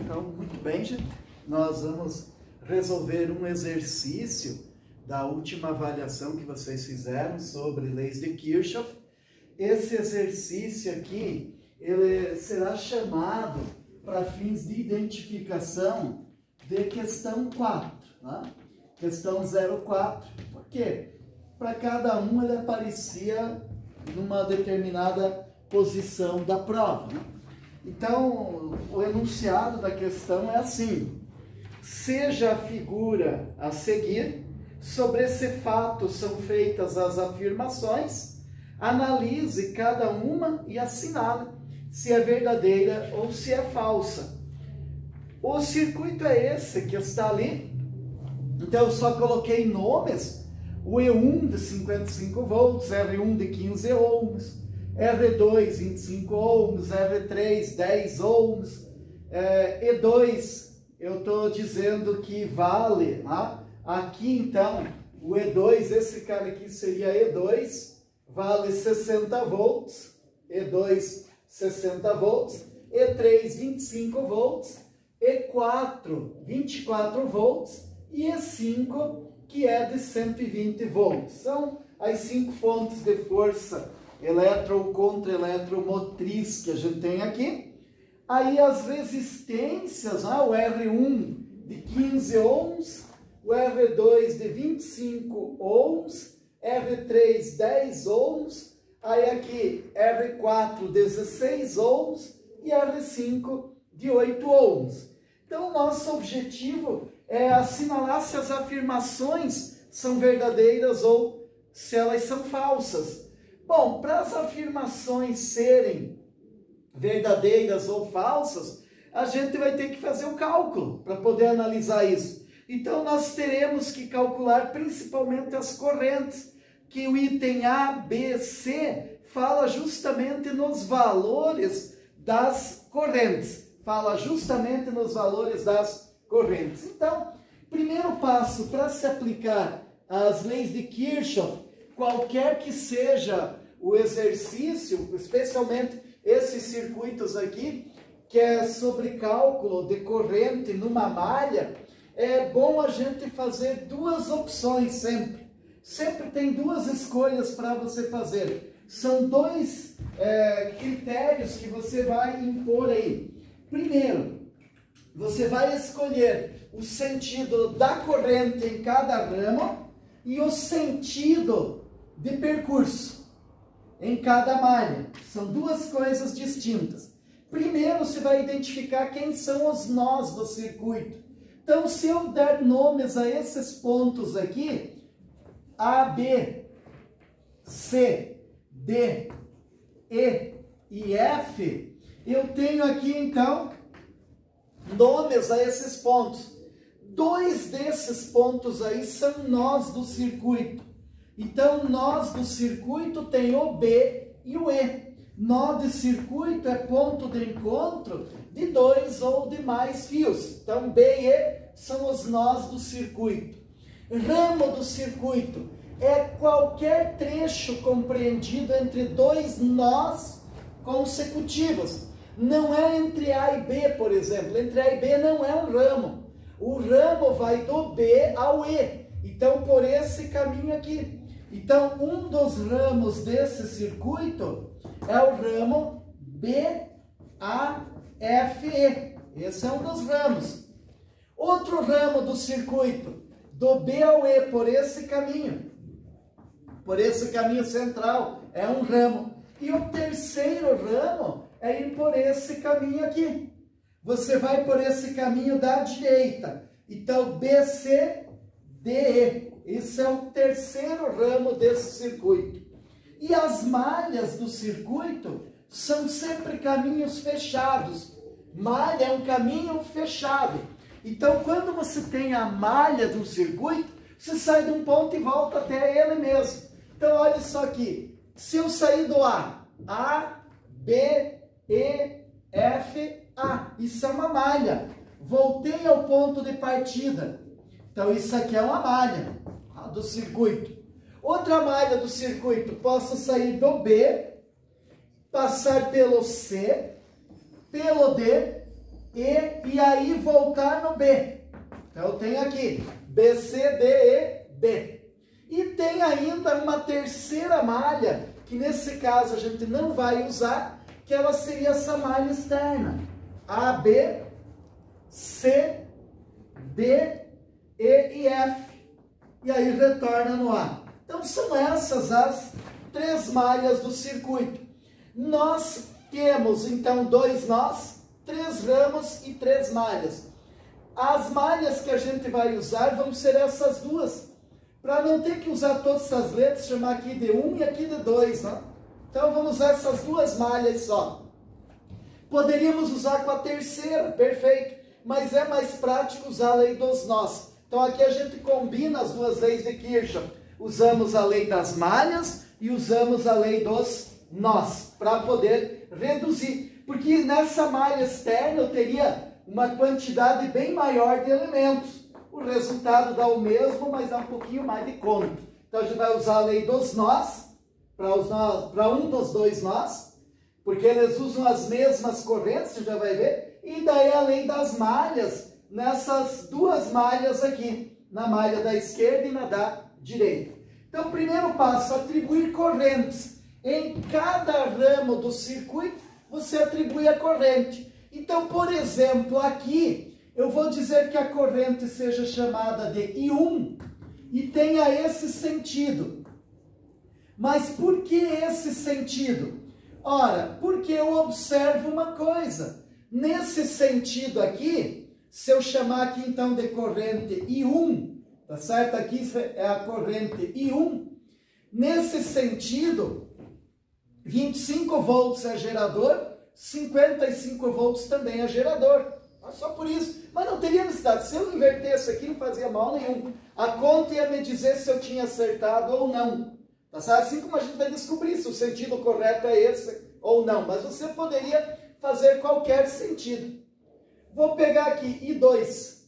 Então, muito bem, gente. Nós vamos resolver um exercício da última avaliação que vocês fizeram sobre leis de Kirchhoff. Esse exercício aqui, ele será chamado para fins de identificação de questão 4, né? Questão 04. Por quê? Para cada um ele aparecia numa determinada posição da prova, né? Então, o enunciado da questão é assim: seja a figura a seguir, sobre esse fato são feitas as afirmações, analise cada uma e assinale se é verdadeira ou se é falsa. O circuito é esse que está ali, então eu só coloquei nomes: o E1 de 55 volts, R1 de 15 ohms, R2 25 ohms, R3 10 ohms, E2 eu estou dizendo que vale, né? Aqui então o E2, esse cara aqui seria E2, vale 60 volts, E2 60 volts, E3 25 volts, E4 24 volts e E5 que é de 120 volts. São as 5 fontes de força eletro ou contra-eletromotriz que a gente tem aqui. Aí as resistências, né? O R1 de 15 ohms, o R2 de 25 ohms, R3 10 ohms, aí aqui R4 16 ohms e R5 de 8 ohms. Então, nosso objetivo é assinalar se as afirmações são verdadeiras ou se elas são falsas. Bom, para as afirmações serem verdadeiras ou falsas, a gente vai ter que fazer o cálculo para poder analisar isso. Então, nós teremos que calcular principalmente as correntes, que o item A, B, C fala justamente nos valores das correntes. Fala justamente nos valores das correntes. Então, primeiro passo para se aplicar as leis de Kirchhoff, qualquer que seja o exercício, especialmente esses circuitos aqui, que é sobre cálculo de corrente numa malha, é bom a gente fazer duas opções sempre. Sempre tem duas escolhas para você fazer. São dois critérios que você vai impor aí. Primeiro, você vai escolher o sentido da corrente em cada ramo e o sentido de percurso em cada malha. São duas coisas distintas. Primeiro, você vai identificar quem são os nós do circuito. Então, se eu der nomes a esses pontos aqui, A, B, C, D, E e F, eu tenho aqui, então, nomes a esses pontos. Dois desses pontos aí são nós do circuito. Então, nós do circuito tem o B e o E. Nó de circuito é ponto de encontro de dois ou de mais fios. Então, B e E são os nós do circuito. Ramo do circuito é qualquer trecho compreendido entre dois nós consecutivos. Não é entre A e B, por exemplo. Entre A e B não é um ramo. O ramo vai do B ao E. Então, por esse caminho aqui. Então, um dos ramos desse circuito é o ramo BAFE. Esse é um dos ramos. Outro ramo do circuito, do B ao E, por esse caminho central, é um ramo. E o terceiro ramo é ir por esse caminho aqui. Você vai por esse caminho da direita. Então, BCDE. Esse é o terceiro ramo desse circuito. E as malhas do circuito são sempre caminhos fechados. Malha é um caminho fechado. Então, quando você tem a malha do circuito, você sai de um ponto e volta até ele mesmo. Então, olha só aqui. Se eu sair do A, B, E, F, A. Isso é uma malha. Voltei ao ponto de partida. Então, isso aqui é uma malha do circuito. Outra malha do circuito, posso sair do B, passar pelo C, pelo D E aí voltar no B. Então eu tenho aqui B, C, D, E, B. E tem ainda uma terceira malha, que nesse caso a gente não vai usar, que ela seria essa malha externa. A, B, C, D, E e F. E aí retorna no A. Então são essas as 3 malhas do circuito. Nós temos então 2 nós, 3 ramos e 3 malhas. As malhas que a gente vai usar vão ser essas duas, para não ter que usar todas essas letras, chamar aqui de 1 e aqui de 2, né? Então vamos usar essas 2 malhas só. Poderíamos usar com a terceira, perfeito, mas é mais prático usar a lei dos nós. Então aqui a gente combina as 2 leis de Kirchhoff. Usamos a lei das malhas e usamos a lei dos nós, para poder reduzir. Porque nessa malha externa eu teria uma quantidade bem maior de elementos. O resultado dá o mesmo, mas dá um pouquinho mais de conta. Então a gente vai usar a lei dos nós, para um dos 2 nós, porque eles usam as mesmas correntes, você já vai ver. E daí a lei das malhas, nessas 2 malhas aqui, na malha da esquerda e na da direita. Então, primeiro passo, atribuir correntes. Em cada ramo do circuito, você atribui a corrente. Então, por exemplo, aqui, eu vou dizer que a corrente seja chamada de I1 e tenha esse sentido. Mas por que esse sentido? Ora, porque eu observo uma coisa. Nesse sentido aqui, se eu chamar aqui então de corrente I1, tá certo? Aqui é a corrente I1. Nesse sentido, 25 volts é gerador, 55 volts também é gerador. Só por isso. Mas não teria necessidade. Se eu invertesse aqui, não fazia mal nenhum. A conta ia me dizer se eu tinha acertado ou não. Tá certo? Assim como a gente vai descobrir se o sentido correto é esse ou não. Mas você poderia fazer qualquer sentido. Vou pegar aqui I2.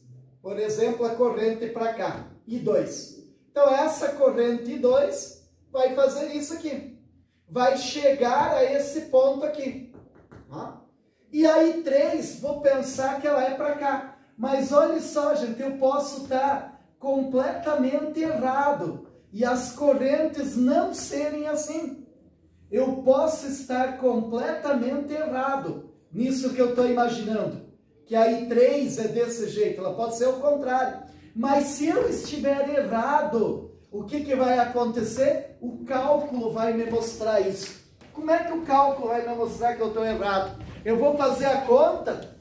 Por exemplo, a corrente para cá. I2. Então, essa corrente I2 vai fazer isso aqui. Vai chegar a esse ponto aqui. E aí 3, vou pensar que ela é para cá. Mas olha só, gente, eu posso estar completamente errado. E as correntes não serem assim. Eu posso estar completamente errado nisso que eu estou imaginando. Que aí 3 é desse jeito, ela pode ser o contrário. Mas se eu estiver errado, o que vai acontecer? O cálculo vai me mostrar isso. Como é que o cálculo vai me mostrar que eu estou errado? Eu vou fazer a conta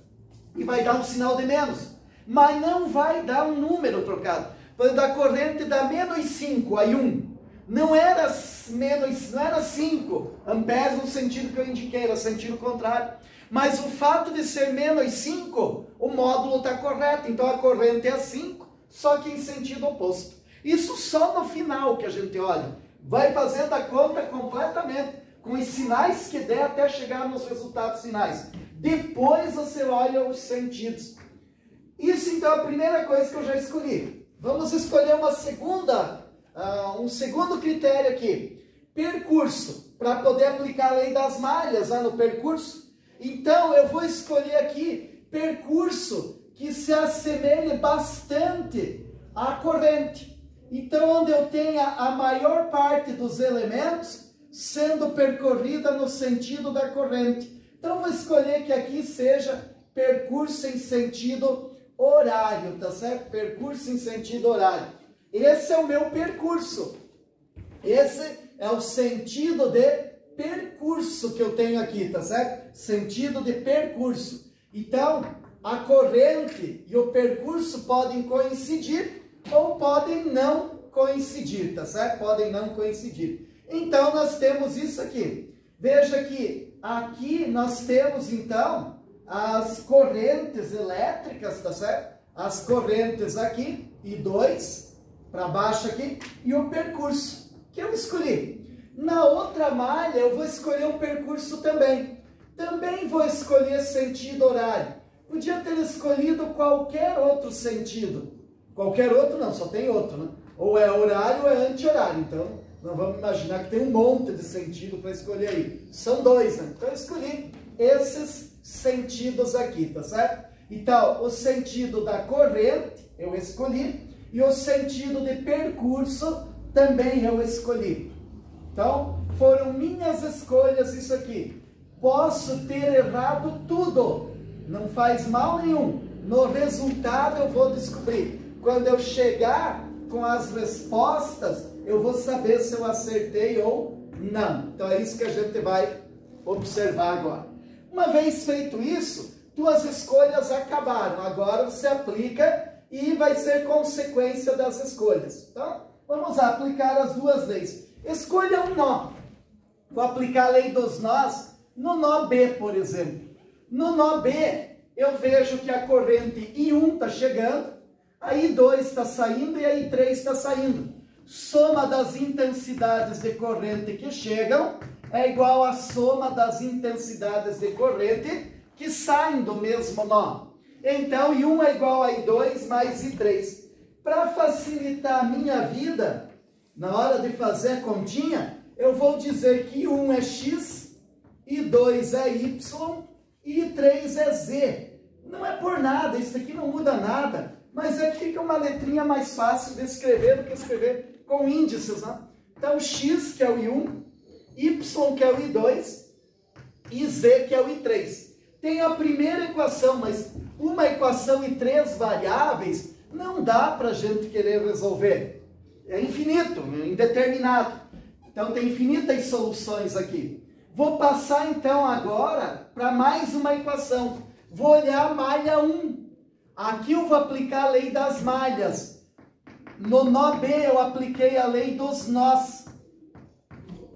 e vai dar um sinal de menos. Mas não vai dar um número trocado. Por exemplo, da corrente dá menos 5, aí 1. Não era 5 amperes no sentido que eu indiquei, era sentido contrário. Mas o fato de ser menos 5, o módulo está correto. Então a corrente é 5, só que em sentido oposto. Isso só no final que a gente olha. Vai fazendo a conta completamente, com os sinais que der até chegar nos resultados finais. Depois você olha os sentidos. Isso então é a primeira coisa que eu já escolhi. Vamos escolher um segundo critério aqui. Percurso, para poder aplicar a lei das malhas lá no percurso. Então eu vou escolher aqui percurso que se assemelhe bastante à corrente. Então onde eu tenha a maior parte dos elementos sendo percorrida no sentido da corrente. Então vou escolher que aqui seja percurso em sentido horário, tá certo? Percurso em sentido horário. Esse é o meu percurso. Esse é o sentido de percurso que eu tenho aqui, tá certo? Sentido de percurso. Então, a corrente e o percurso podem coincidir ou podem não coincidir, tá certo? Podem não coincidir. Então, nós temos isso aqui. Veja que aqui nós temos, então, as correntes elétricas, tá certo? As correntes aqui, I2, para baixo aqui, e o percurso que eu escolhi. Na outra malha, eu vou escolher um percurso também. Também vou escolher sentido horário. Podia ter escolhido qualquer outro sentido. Qualquer outro não, só tem outro, né? Ou é horário ou é anti-horário. Então, não vamos imaginar que tem um monte de sentido para escolher aí. São 2, né? Então, eu escolhi esses sentidos aqui, tá certo? Então, o sentido da corrente eu escolhi e o sentido de percurso também eu escolhi. Então, foram minhas escolhas isso aqui. Posso ter errado tudo, não faz mal nenhum. No resultado eu vou descobrir. Quando eu chegar com as respostas, eu vou saber se eu acertei ou não. Então é isso que a gente vai observar agora. Uma vez feito isso, tuas escolhas acabaram. Agora você aplica e vai ser consequência das escolhas. Então, vamos aplicar as duas leis. Escolha um nó. Vou aplicar a lei dos nós no nó B, por exemplo. No nó B, eu vejo que a corrente I1 está chegando, a I2 está saindo e a I3 está saindo. Soma das intensidades de corrente que chegam é igual à soma das intensidades de corrente que saem do mesmo nó. Então, I1 é igual a I2 mais I3. Para facilitar a minha vida, na hora de fazer a continha, eu vou dizer que I1 é X, I2 é Y e I3 é Z. Não é por nada, isso aqui não muda nada, mas é que fica uma letrinha mais fácil de escrever do que escrever com índices, né? Então, X, que é o I1, Y, que é o I2, e Z, que é o I3. Tem a primeira equação, mas uma equação e 3 variáveis não dá para a gente querer resolver. É infinito, indeterminado. Então, tem infinitas soluções aqui. Vou passar, então, agora para mais uma equação. Vou olhar a malha 1. Aqui eu vou aplicar a lei das malhas. No nó B eu apliquei a lei dos nós.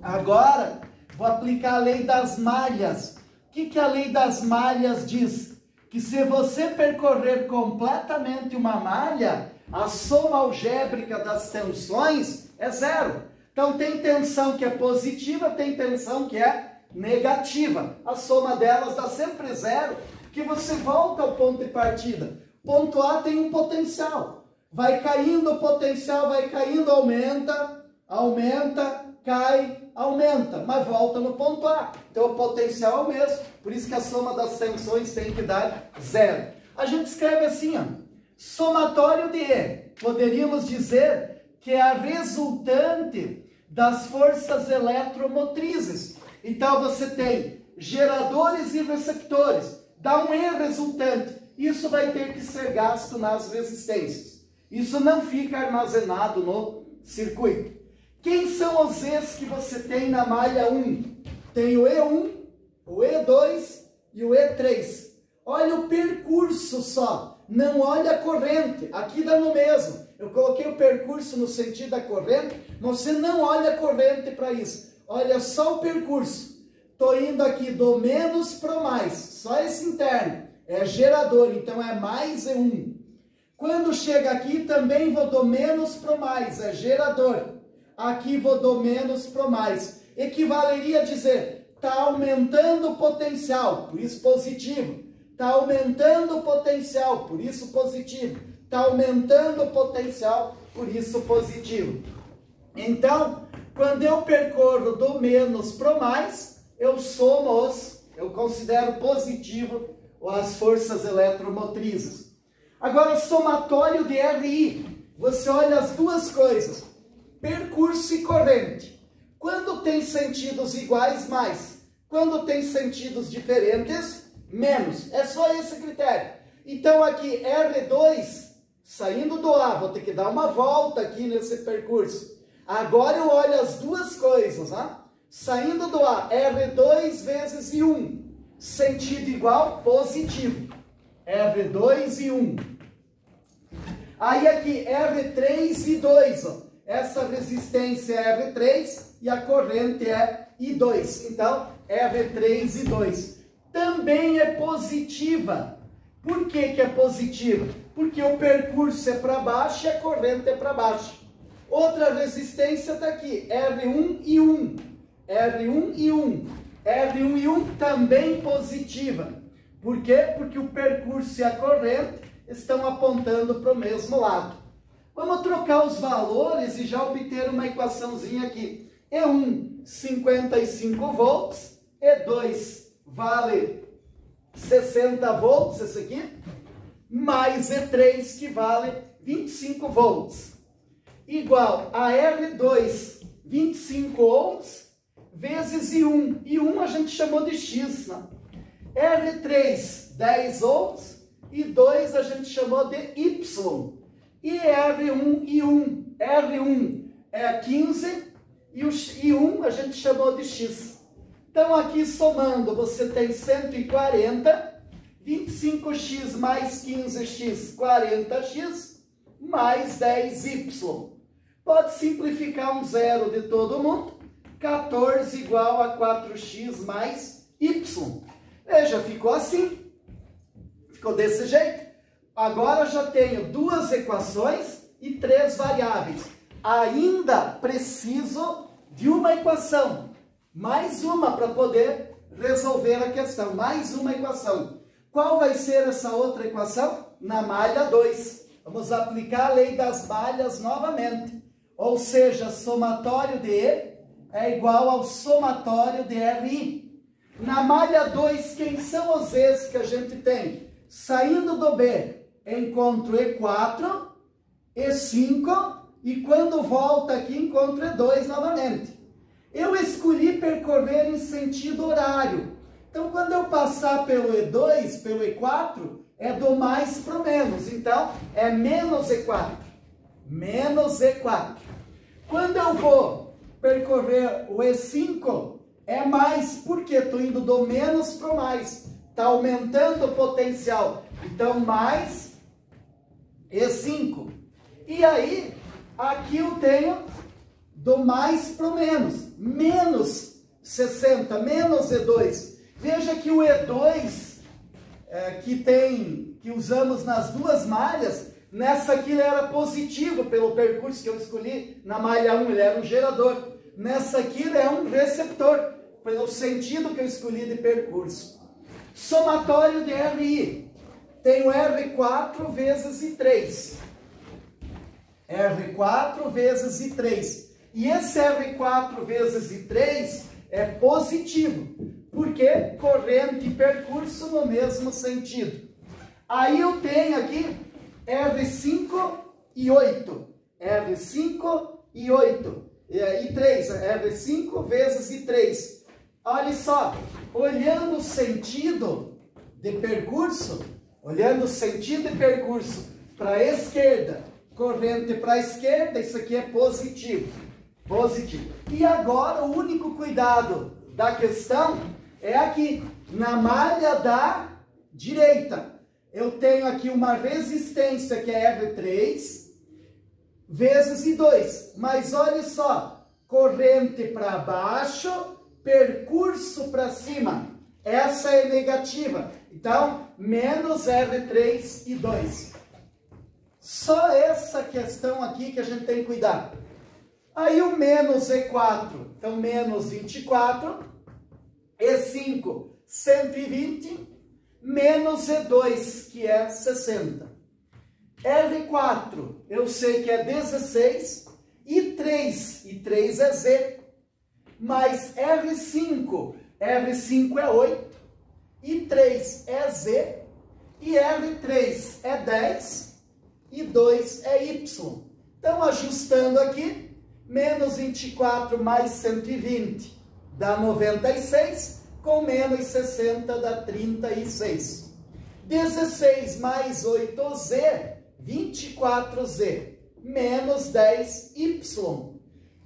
Agora vou aplicar a lei das malhas. O que a lei das malhas diz? Que se você percorrer completamente uma malha, a soma algébrica das tensões é zero. Então tem tensão que é positiva, tem tensão que é negativa. A soma delas dá sempre zero, que você volta ao ponto de partida. Ponto A tem um potencial. Vai caindo o potencial, vai caindo, aumenta, aumenta, cai, aumenta, mas volta no ponto A. Então o potencial é o mesmo, por isso que a soma das tensões tem que dar zero. A gente escreve assim, ó, somatório de E. Poderíamos dizer que é a resultante das forças eletromotrizes. Então você tem geradores e receptores. Dá um E resultante. Isso vai ter que ser gasto nas resistências. Isso não fica armazenado no circuito. Quem são os E's que você tem na malha 1? Tem o E1, o E2 e o E3. Olha o percurso só. Não olha a corrente. Aqui dá no mesmo. Eu coloquei o percurso no sentido da corrente, mas você não olha a corrente para isso. Olha só o percurso. Estou indo aqui do menos para o mais, só esse interno, é gerador, então é mais E1. Quando chega aqui, também vou do menos para o mais, é gerador. Aqui vou do menos para o mais. Equivaleria a dizer, está aumentando o potencial, por isso positivo. Está aumentando o potencial, por isso positivo. Está aumentando o potencial, por isso positivo. Então, quando eu percorro do menos para o mais, eu somo eu considero positivo as forças eletromotrizes. Agora, somatório de RI. Você olha as duas coisas, percurso e corrente. Quando tem sentidos iguais, mais. Quando tem sentidos diferentes, menos. É só esse critério. Então, aqui, R2, saindo do A, vou ter que dar uma volta aqui nesse percurso. Agora eu olho as duas coisas, né? Saindo do A, R2 vezes I1, sentido igual, positivo. R2 e 1. Aí aqui, R3 e 2, ó. Essa resistência é R3 e a corrente é I2. Então, R3 e 2. Também é positiva. Por que é positiva? Porque o percurso é para baixo e a corrente é para baixo. Outra resistência está aqui, R1 e 1. R1 e 1. R1 e 1 também positiva. Por quê? Porque o percurso e a corrente estão apontando para o mesmo lado. Vamos trocar os valores e já obter uma equaçãozinha aqui. E1, 55 volts. E2 vale 60 volts, esse aqui. mais E3, que vale 25 volts, igual a R2, 25 ohms, vezes I1. I1 a gente chamou de X, né? R3, 10 ohms, e 2 a gente chamou de Y. E R1, I1. R1 é 15, e o I1 a gente chamou de X. Então, aqui somando, você tem 140, 25x mais 15x, 40x, mais 10y. Pode simplificar um zero de todo mundo. 14 igual a 4x mais y. Veja, ficou assim. Ficou desse jeito. Agora já tenho duas equações e três variáveis. Ainda preciso de uma equação. Mais uma para poder resolver a questão. Mais uma equação. Qual vai ser essa outra equação? Na malha 2. Vamos aplicar a lei das malhas novamente. Ou seja, somatório de E é igual ao somatório de RI. Na malha 2, quem são os E's que a gente tem? Saindo do B, encontro E4, E5, e quando volta aqui, encontro E2 novamente. Eu escolhi percorrer em sentido horário. Então, quando eu passar pelo E2, pelo E4, é do mais para o menos. Então, é menos E4. Menos E4. Quando eu vou percorrer o E5, é mais, porque estou indo do menos para o mais. Está aumentando o potencial. Então, mais E5. E aí, aqui eu tenho do mais para o menos. Menos 60, menos E2. Veja que o E2, que usamos nas duas malhas, nessa aqui ele era positivo pelo percurso que eu escolhi. Na malha 1 ele era um gerador. Nessa aqui ele é um receptor, pelo sentido que eu escolhi de percurso. Somatório de RI. Tenho R4 vezes I3. R4 vezes I3. E esse R4 vezes I3 é positivo, porque corrente e percurso no mesmo sentido. Aí eu tenho aqui R5 e 8. R5 e 8. I3, R5 vezes I3. Olha só, olhando o sentido de percurso, para a esquerda, corrente para a esquerda, isso aqui é positivo. Positivo. E agora o único cuidado da questão é aqui, na malha da direita. Eu tenho aqui uma resistência que é R3 vezes I2. Mas olha só, corrente para baixo, percurso para cima. Essa é negativa. Então, menos R3 I2. Só essa questão aqui que a gente tem que cuidar. Aí o menos E4, então menos 24, E5, 120, menos E2, que é 60. R4, eu sei que é 16, I3 é Z, mais R5 é 8, I3 é Z, e R3 é 10, I2 é Y. Então, ajustando aqui, menos 24 mais 120 dá 96, com menos 60 dá 36. 16 mais 8Z, 24Z, menos 10Y.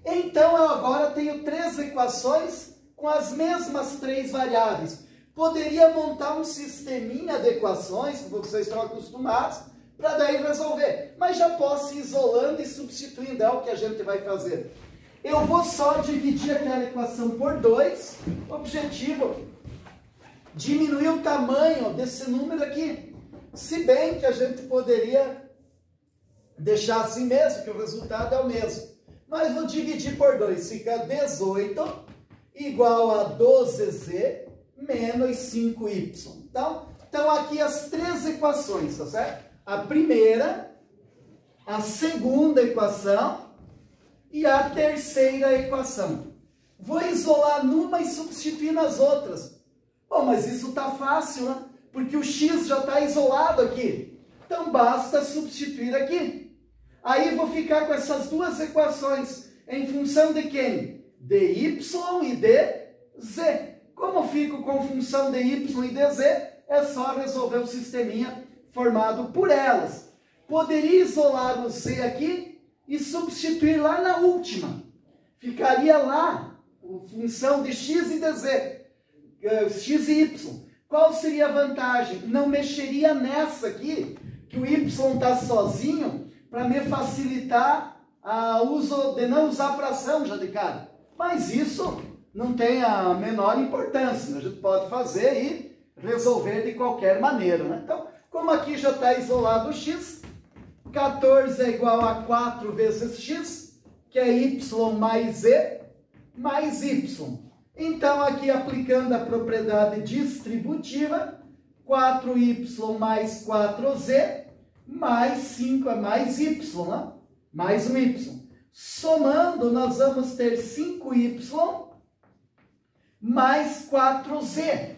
Então, eu agora tenho três equações com as mesmas três variáveis. Poderia montar um sisteminha de equações, que vocês estão acostumados, para daí resolver. Mas já posso ir isolando e substituindo, é o que a gente vai fazer. Eu vou só dividir aquela equação por 2. Objetivo, diminuir o tamanho desse número aqui. Se bem que a gente poderia deixar assim mesmo, que o resultado é o mesmo. Mas vou dividir por 2. Fica 18 igual a 12Z menos 5Y. Então aqui as três equações, tá certo? A primeira, a segunda equação e a terceira equação. Vou isolar numa e substituir nas outras. Bom, mas isso está fácil, né? Porque o x já está isolado aqui. Então basta substituir aqui. Aí vou ficar com essas duas equações em função de quem? De y e de z. Como eu fico com função de y e de z, é só resolver o sisteminha formado por elas. Poderia isolar o z aqui e substituir lá na última. Ficaria lá a função de x e de z, x e y. Qual seria a vantagem? Não mexeria nessa aqui, que o y está sozinho, para me facilitar o uso de não usar fração já de cara. Mas isso não tem a menor importância, a gente pode fazer e resolver de qualquer maneira, né? Então, como aqui já está isolado o x, 14 é igual a 4 vezes x, que é y mais z, mais y. Então, aqui aplicando a propriedade distributiva, 4y mais 4z, mais 5 é mais y, né? Mais um y. Somando, nós vamos ter 5y mais 4z.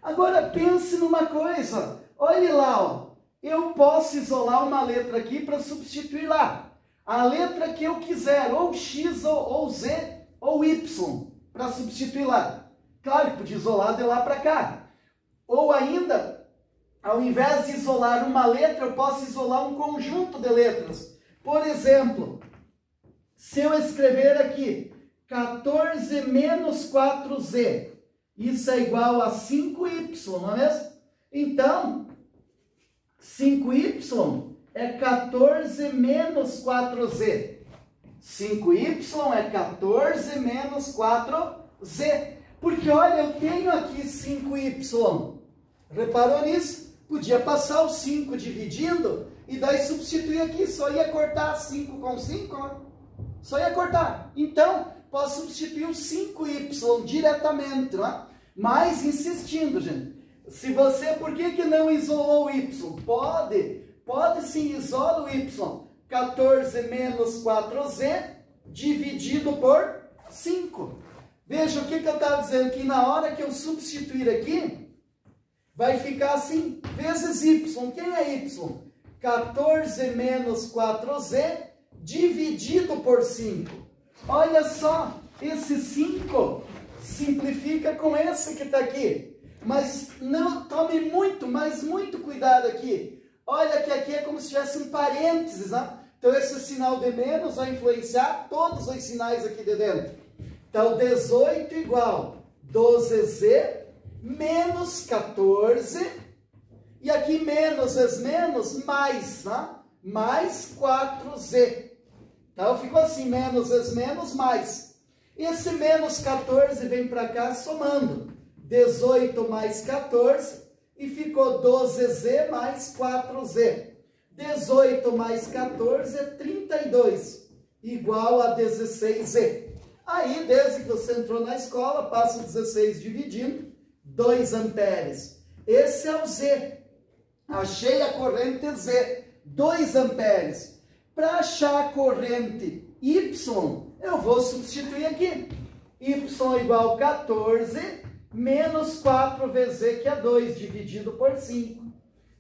Agora, pense numa coisa. Olhe lá, ó. Eu posso isolar uma letra aqui para substituir lá. A letra que eu quiser, ou x, ou z, ou y, para substituir lá. Claro que podia isolar de lá para cá. Ou ainda, ao invés de isolar uma letra, eu posso isolar um conjunto de letras. Por exemplo, se eu escrever aqui 14 menos 4z, isso é igual a 5y, não é mesmo? Então, 5y é 14 menos 4z. 5y é 14 menos 4z. Porque, olha, eu tenho aqui 5y. Reparou nisso? Podia passar o 5 dividindo e daí substituir aqui. Só ia cortar 5 com 5, ó. Só ia cortar. Então, posso substituir o 5y diretamente, não é? Mas insistindo, gente. Se você, por que não isolou o y? Pode sim, isola o y. 14 menos 4z dividido por 5. Veja o que eu estava dizendo, que na hora que eu substituir aqui, vai ficar assim, vezes y. Quem é y? 14 menos 4z dividido por 5. Olha só, esse 5 simplifica com esse que está aqui. Mas não tome muito, mas muito cuidado aqui. Olha que aqui é como se tivesse um parênteses, né? Então esse sinal de menos vai influenciar todos os sinais aqui de dentro. Então 18 igual 12z menos 14. E aqui menos vezes menos, mais, né? Mais 4z. Então ficou assim, menos vezes menos, mais. Esse menos 14 vem para cá somando. 18 mais 14 e ficou 12z mais 4z. 18 mais 14 é 32, igual a 16z. Aí, desde que você entrou na escola, passa o 16 dividindo, 2 amperes. Esse é o z. Achei a corrente z, 2 amperes. Para achar a corrente y, eu vou substituir aqui. Y igual a 14 menos 4 vezes z, que é 2, dividido por 5.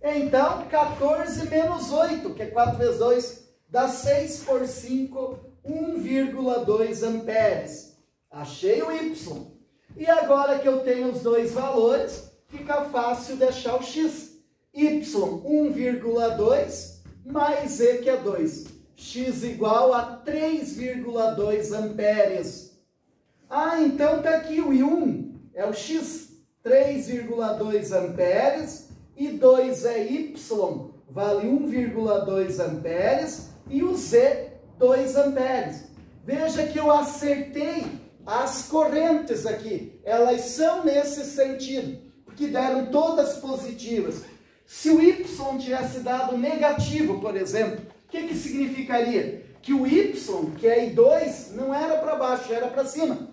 Então, 14 menos 8, que é 4 vezes 2, dá 6 por 5, 1,2 amperes. Achei o y. E agora que eu tenho os dois valores, fica fácil de achar o x. Y, 1,2, mais z, que é 2. X igual a 3,2 amperes. Ah, então está aqui o I1. É o x, 3,2 amperes, e 2 é y, vale 1,2 amperes, e o z, 2 amperes. Veja que eu acertei as correntes aqui, elas são nesse sentido, porque deram todas positivas. Se o y tivesse dado negativo, por exemplo, o que significaria? Que o y, que é I2, não era para baixo, era para cima.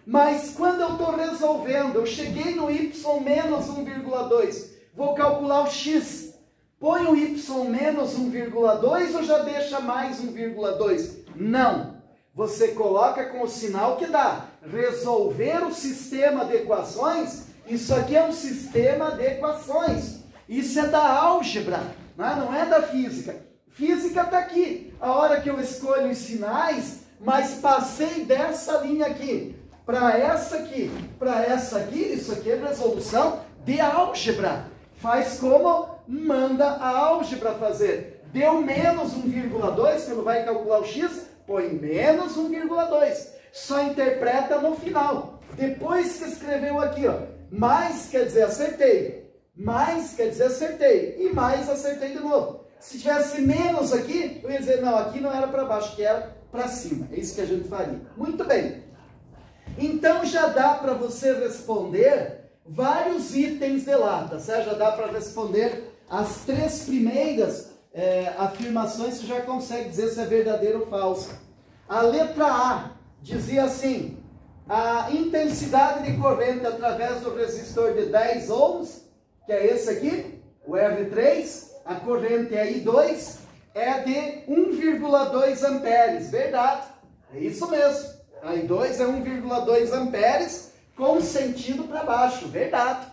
Mas quando eu estou resolvendo, eu cheguei no y menos 1,2, vou calcular o x. Põe o y menos 1,2 ou já deixa mais 1,2? Não. Você coloca com o sinal que dá. Resolver o sistema de equações, isso aqui é um sistema de equações. Isso é da álgebra. não é da física. Física está aqui. A hora que eu escolho os sinais, mas passei dessa linha aqui para essa aqui, isso aqui é resolução de álgebra. Faz como manda a álgebra fazer. Deu menos 1,2, quando vai calcular o x, põe menos 1,2. Só interpreta no final. Depois que escreveu aqui, ó, mais quer dizer acertei. Mais quer dizer acertei. E mais acertei de novo. Se tivesse menos aqui, eu ia dizer, não, aqui não era para baixo, que era para cima. É isso que a gente faria. Muito bem. Então já dá para você responder vários itens de lá, tá certo? Já dá para responder as 3 primeiras afirmações, você já consegue dizer se é verdadeiro ou falso. A letra A dizia assim: a intensidade de corrente através do resistor de 10 ohms, que é esse aqui, o R3, a corrente é I2, é de 1,2 amperes. Verdade, é isso mesmo. A I2 é 1,2 amperes com sentido para baixo. Verdade,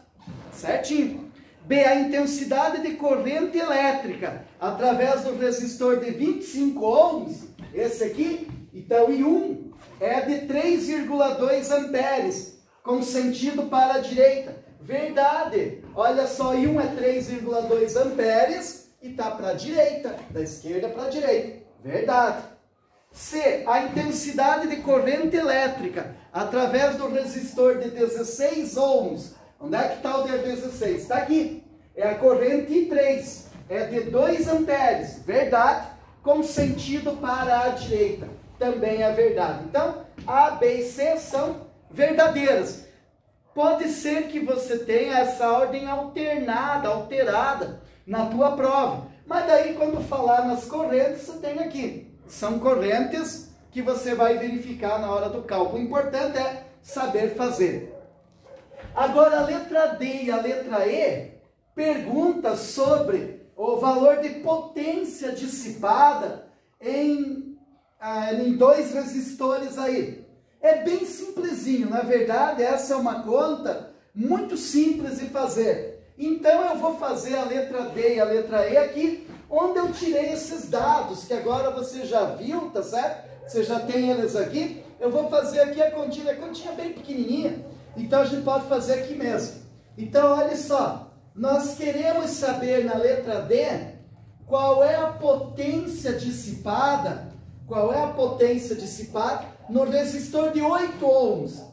certinho. B, a intensidade de corrente elétrica através do resistor de 25 ohms, esse aqui, então I1 é de 3,2 amperes com sentido para a direita. Verdade, olha só, I1 é 3,2 amperes e está para a direita, da esquerda para a direita. Verdade. C, a intensidade de corrente elétrica através do resistor de 16 ohms. Onde é que está o de 16? Está aqui. É a corrente I3. É de 2 amperes. Verdade. Com sentido para a direita. Também é verdade. Então, A, B e C são verdadeiras. Pode ser que você tenha essa ordem alterada na tua prova. Mas daí, quando falar nas correntes, você tem aqui. São correntes que você vai verificar na hora do cálculo. O importante é saber fazer. Agora, a letra D e a letra E pergunta sobre o valor de potência dissipada em 2 resistores aí. É bem simplesinho, na verdade, essa é uma conta muito simples de fazer. Então, eu vou fazer a letra D e a letra E aqui, onde eu tirei esses dados, que agora você já viu, tá certo? Você já tem eles aqui. Eu vou fazer aqui a continha bem pequenininha, então a gente pode fazer aqui mesmo. Então, olha só, nós queremos saber na letra D qual é a potência dissipada, no resistor de 8 ohms.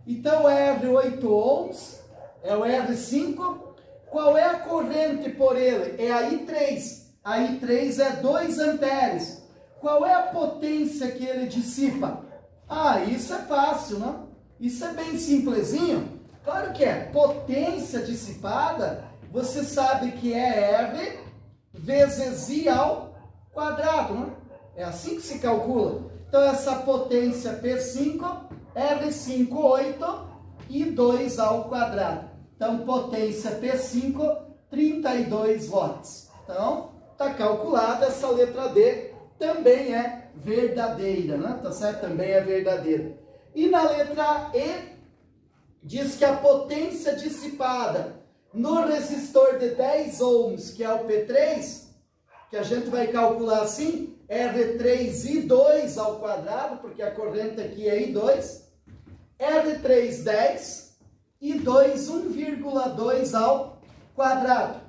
Então, R8 ohms é o R5. Qual é a corrente por ele? É a I3. A I3 é 2 amperes. Qual é a potência que ele dissipa? Ah, isso é fácil, não? Isso é bem simplesinho. Claro que é. Potência dissipada, você sabe que é R vezes I ao quadrado, não? É assim que se calcula. Então, essa potência P5, R5, 8 e 2 ao quadrado. Então, potência P5, 32 watts. Então, está calculada, essa letra D também é verdadeira, né? Tá certo? Também é verdadeira. E na letra E, diz que a potência dissipada no resistor de 10 ohms, que é o P3, que a gente vai calcular assim, R3I2 ao quadrado, porque a corrente aqui é I2, R3, 10, I2, 1,2 ao quadrado.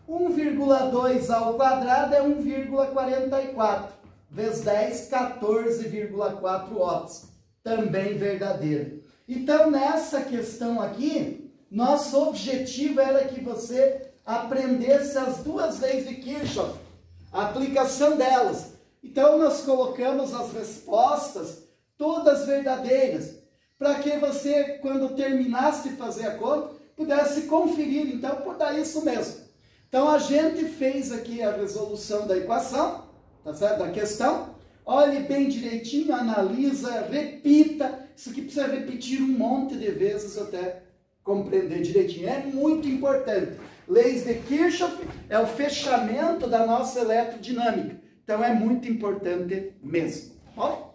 1,2 ao quadrado é 1,44. Vezes 10, 14,4 watts. Também verdadeiro. Então, nessa questão aqui, nosso objetivo era que você aprendesse as 2 leis de Kirchhoff, a aplicação delas. Então, nós colocamos as respostas todas verdadeiras, para que você, quando terminasse de fazer a conta, pudesse conferir. Então, por dar isso mesmo. Então, a gente fez aqui a resolução da equação, tá certo? Da questão. Olhe bem direitinho, analisa, repita. Isso aqui precisa repetir um monte de vezes até compreender direitinho. É muito importante. Leis de Kirchhoff é o fechamento da nossa eletrodinâmica. Então, é muito importante mesmo. Ó.